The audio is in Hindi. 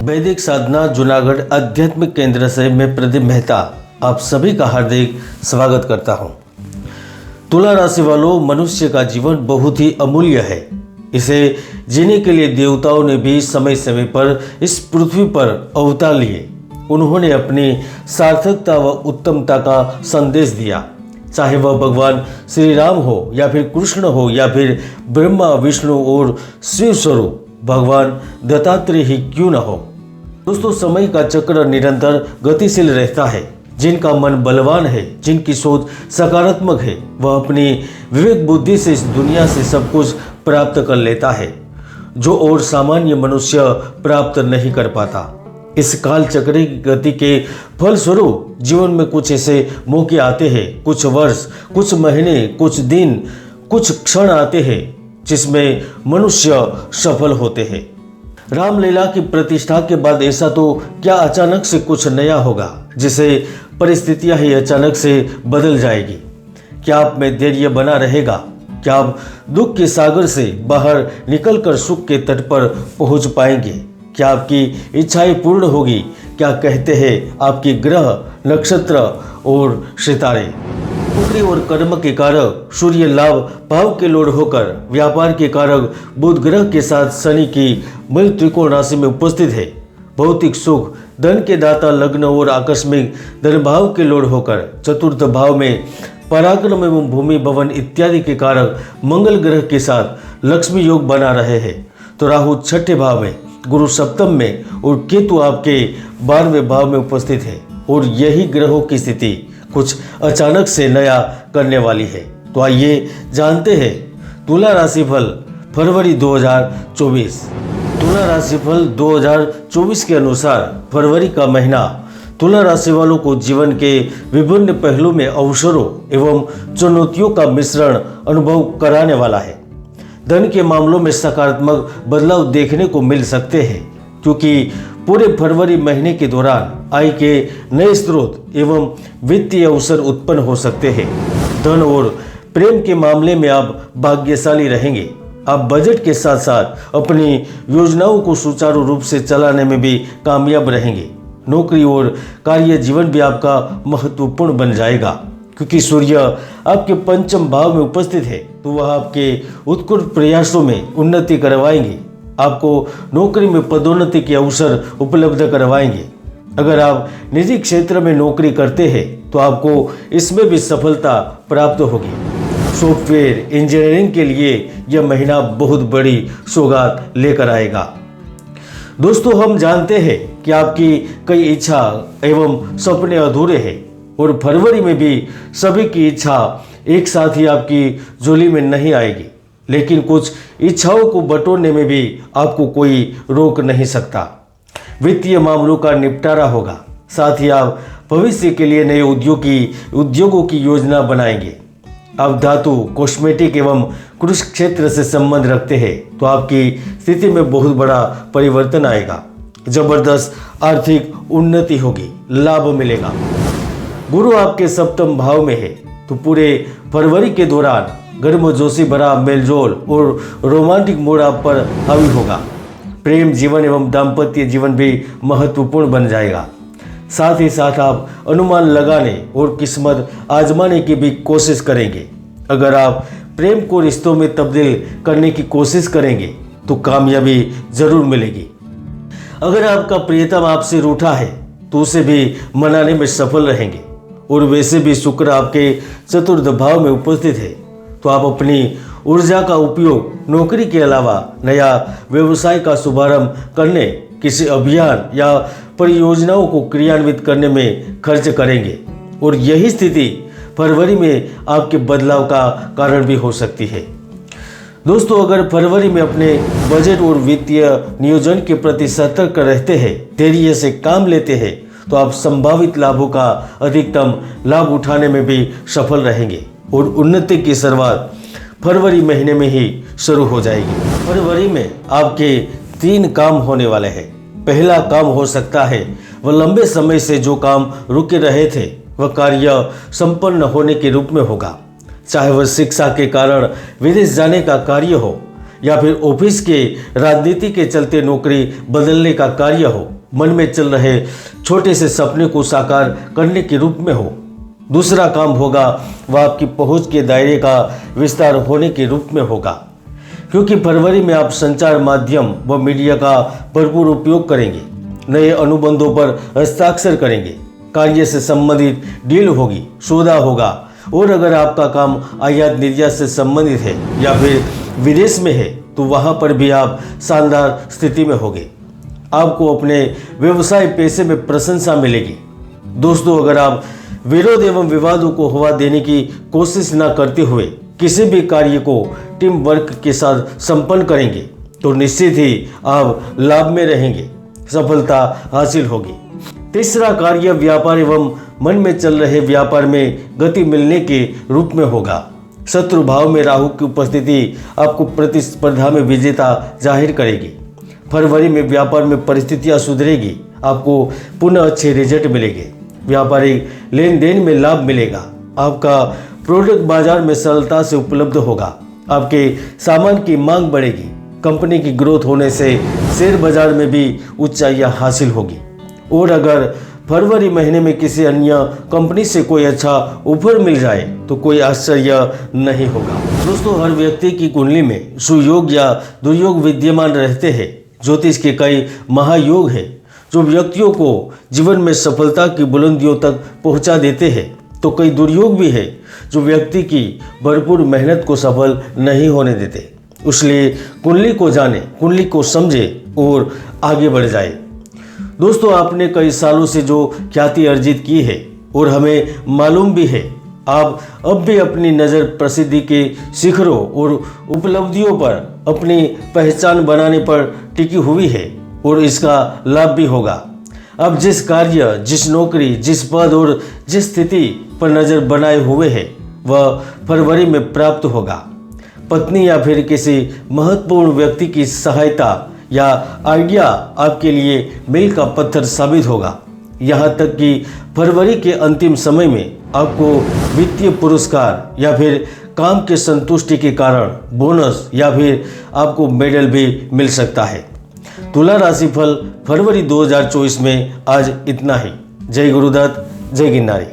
वैदिक साधना जूनागढ़ आध्यात्मिक केंद्र से मैं प्रदीप मेहता आप सभी का हार्दिक स्वागत करता हूं। तुला राशि वालों, मनुष्य का जीवन बहुत ही अमूल्य है। इसे जीने के लिए देवताओं ने भी समय समय पर इस पृथ्वी पर अवतार लिए। उन्होंने अपनी सार्थकता व उत्तमता का संदेश दिया, चाहे वह भगवान श्री राम हो या फिर कृष्ण हो या फिर ब्रह्मा विष्णु और शिव स्वरूप भगवान दत्तात्रेय ही क्यों न हो। दोस्तों, समय का चक्र निरंतर गतिशील रहता है। जिनका मन बलवान है, जिनकी सोच सकारात्मक है, वह अपनी विवेक बुद्धि से इस दुनिया से सब कुछ प्राप्त कर लेता है जो और सामान्य मनुष्य प्राप्त नहीं कर पाता। इस काल चक्र की गति के फलस्वरूप जीवन में कुछ ऐसे मौके आते हैं, कुछ वर्ष, कुछ महीने, कुछ दिन, कुछ क्षण आते हैं जिसमें मनुष्य सफल होते हैं। रामलीला की प्रतिष्ठा के बाद ऐसा तो क्या अचानक से कुछ नया होगा जिसे परिस्थितियां ही अचानक से बदल जाएगी। क्या आप में धैर्य बना रहेगा? क्या आप दुख के सागर से बाहर निकलकर सुख के तट पर पहुंच पाएंगे? क्या आपकी इच्छाएं पूर्ण होगी? क्या कहते हैं आपके ग्रह, नक्षत्र और सितारे? नौकरी और कर्म के कारक सूर्य लाभ भाव के लोड होकर व्यापार के कारक बुध ग्रह के साथ शनि की मल त्रिकोण राशि में उपस्थित है। भौतिक सुख, धन के दाता लग्न और आकस्मिक धन भाव के लोड होकर चतुर्थ भाव में पराक्रम एवं भूमि भवन इत्यादि के कारक मंगल ग्रह के साथ लक्ष्मी योग बना रहे हैं। तो राहु छठे भाव में, गुरु सप्तम में और केतु आपके 12वें भाव में उपस्थित है। और यही ग्रहों की स्थिति कुछ अचानक से नया करने वाली है। तो आइए जानते हैं तुला राशिफल फरवरी 2024। तुला राशिफल 2024 के अनुसार फरवरी का महीना तुला राशि वालों को जीवन के विभिन्न पहलू में अवसरों एवं चुनौतियों का मिश्रण अनुभव कराने वाला है। धन के मामलों में सकारात्मक बदलाव देखने को मिल सकते हैं, क्योंकि पूरे फरवरी महीने के दौरान आय के नए स्रोत एवं वित्तीय अवसर उत्पन्न हो सकते हैं। धन और प्रेम के मामले में आप भाग्यशाली रहेंगे। आप बजट के साथ साथ अपनी योजनाओं को सुचारू रूप से चलाने में भी कामयाब रहेंगे। नौकरी और कार्य जीवन भी आपका महत्वपूर्ण बन जाएगा, क्योंकि सूर्य आपके पंचम भाव में उपस्थित है, तो वह आपके उत्कृष्ट प्रयासों में उन्नति करवाएंगे। आपको नौकरी में पदोन्नति के अवसर उपलब्ध करवाएंगे। अगर आप निजी क्षेत्र में नौकरी करते हैं तो आपको इसमें भी सफलता प्राप्त होगी। सॉफ्टवेयर इंजीनियरिंग के लिए यह महीना बहुत बड़ी सौगात लेकर आएगा। दोस्तों, हम जानते हैं कि आपकी कई इच्छा एवं सपने अधूरे हैं और फरवरी में भी सभी की इच्छा एक साथ ही आपकी झोली में नहीं आएगी, लेकिन कुछ इच्छाओं को बटोरने में भी आपको कोई रोक नहीं सकता। वित्तीय मामलों का निपटारा होगा, साथ ही आप भविष्य के लिए नए उद्योगों की योजना बनाएंगे। आप धातु, कॉस्मेटिक एवं कृषि क्षेत्र से संबंध रखते हैं तो आपकी स्थिति में बहुत बड़ा परिवर्तन आएगा। जबरदस्त आर्थिक उन्नति होगी, लाभ मिलेगा। गुरु आपके सप्तम भाव में है, तो पूरे फरवरी के दौरान गर्मजोशी भरा मेलजोल और रोमांटिक मूड आप पर हावी होगा। प्रेम जीवन एवं दाम्पत्य जीवन भी महत्वपूर्ण बन जाएगा। साथ ही साथ आप अनुमान लगाने और किस्मत आजमाने की भी कोशिश करेंगे। अगर आप प्रेम को रिश्तों में तब्दील करने की कोशिश करेंगे तो कामयाबी जरूर मिलेगी। अगर आपका प्रियतम आपसे रूठा है तो उसे भी मनाने में सफल रहेंगे। और वैसे भी शुक्र आपके चतुर्थ भाव में उपस्थित है, तो आप अपनी ऊर्जा का उपयोग नौकरी के अलावा नया व्यवसाय का शुभारंभ करने, किसी अभियान या परियोजनाओं को क्रियान्वित करने में खर्च करेंगे। और यही स्थिति फरवरी में आपके बदलाव का कारण भी हो सकती है। दोस्तों, अगर फरवरी में अपने बजट और वित्तीय नियोजन के प्रति सतर्क रहते हैं, धैर्य से काम लेते हैं, तो आप संभावित लाभों का अधिकतम लाभ उठाने में भी सफल रहेंगे और उन्नति की शुरुआत फरवरी महीने में ही शुरू हो जाएगी। फरवरी में आपके 3 काम होने वाले हैं। पहला काम हो सकता है वह लंबे समय से जो काम रुके रहे थे वह कार्य संपन्न होने के रूप में होगा। चाहे वह शिक्षा के कारण विदेश जाने का कार्य हो या फिर ऑफिस के राजनीति के चलते नौकरी बदलने का कार्य हो, मन में चल रहे छोटे से सपने को साकार करने के रूप में हो। दूसरा काम होगा वह आपकी पहुंच के दायरे का विस्तार होने के रूप में होगा, क्योंकि फरवरी में आप संचार माध्यम व मीडिया का भरपूर उपयोग करेंगे, नए अनुबंधों पर हस्ताक्षर करेंगे, कार्य से संबंधित डील होगी, सौदा होगा। और अगर आपका काम आयात निर्यात से संबंधित है या फिर विदेश में है तो वहाँ पर भी आप शानदार स्थिति में होंगे। आपको अपने व्यवसाय पेशे में प्रशंसा मिलेगी। दोस्तों, अगर आप विरोध एवं विवादों को हवा देने की कोशिश न करते हुए किसी भी कार्य को टीम वर्क के साथ संपन्न करेंगे तो निश्चित ही आप लाभ में रहेंगे, सफलता हासिल होगी। तीसरा कार्य व्यापार एवं मन में चल रहे व्यापार में गति मिलने के रूप में होगा। शत्रु भाव में राहु की उपस्थिति आपको प्रतिस्पर्धा में विजेता जाहिर करेगी। फरवरी में व्यापार में परिस्थितियां सुधरेगी, आपको पुनः अच्छे रिजल्ट मिलेंगे। व्यापारिक लेन देन में लाभ मिलेगा। आपका प्रोडक्ट बाजार में सरलता से उपलब्ध होगा। आपके सामान की मांग बढ़ेगी। कंपनी की ग्रोथ होने से शेयर बाजार में भी ऊंचाइयां हासिल होगी। और अगर फरवरी महीने में किसी अन्य कंपनी से कोई अच्छा ऑफर मिल जाए तो कोई आश्चर्य नहीं होगा। दोस्तों, हर व्यक्ति की कुंडली में सुयोग या दुर्योग विद्यमान रहते हैं। ज्योतिष के कई महायोग हैं जो व्यक्तियों को जीवन में सफलता की बुलंदियों तक पहुंचा देते हैं, तो कई दुर्योग भी है जो व्यक्ति की भरपूर मेहनत को सफल नहीं होने देते। इसलिए कुंडली को जाने, कुंडली को समझे और आगे बढ़ जाए। दोस्तों, आपने कई सालों से जो ख्याति अर्जित की है और हमें मालूम भी है, आप अब भी अपनी नज़र प्रसिद्धि के शिखरों और उपलब्धियों पर अपनी पहचान बनाने पर टिकी हुई है और इसका लाभ भी होगा। अब जिस कार्य, जिस नौकरी, जिस पद और जिस स्थिति पर नज़र बनाए हुए है वह फरवरी में प्राप्त होगा। पत्नी या फिर किसी महत्वपूर्ण व्यक्ति की सहायता या आइडिया आपके लिए मील का पत्थर साबित होगा। यहाँ तक कि फरवरी के अंतिम समय में आपको वित्तीय पुरस्कार या फिर काम के संतुष्टि के कारण बोनस या फिर आपको मेडल भी मिल सकता है। तुला राशिफल फरवरी 2024 में आज इतना ही। जय गुरुदत्त, जय गिरनारी।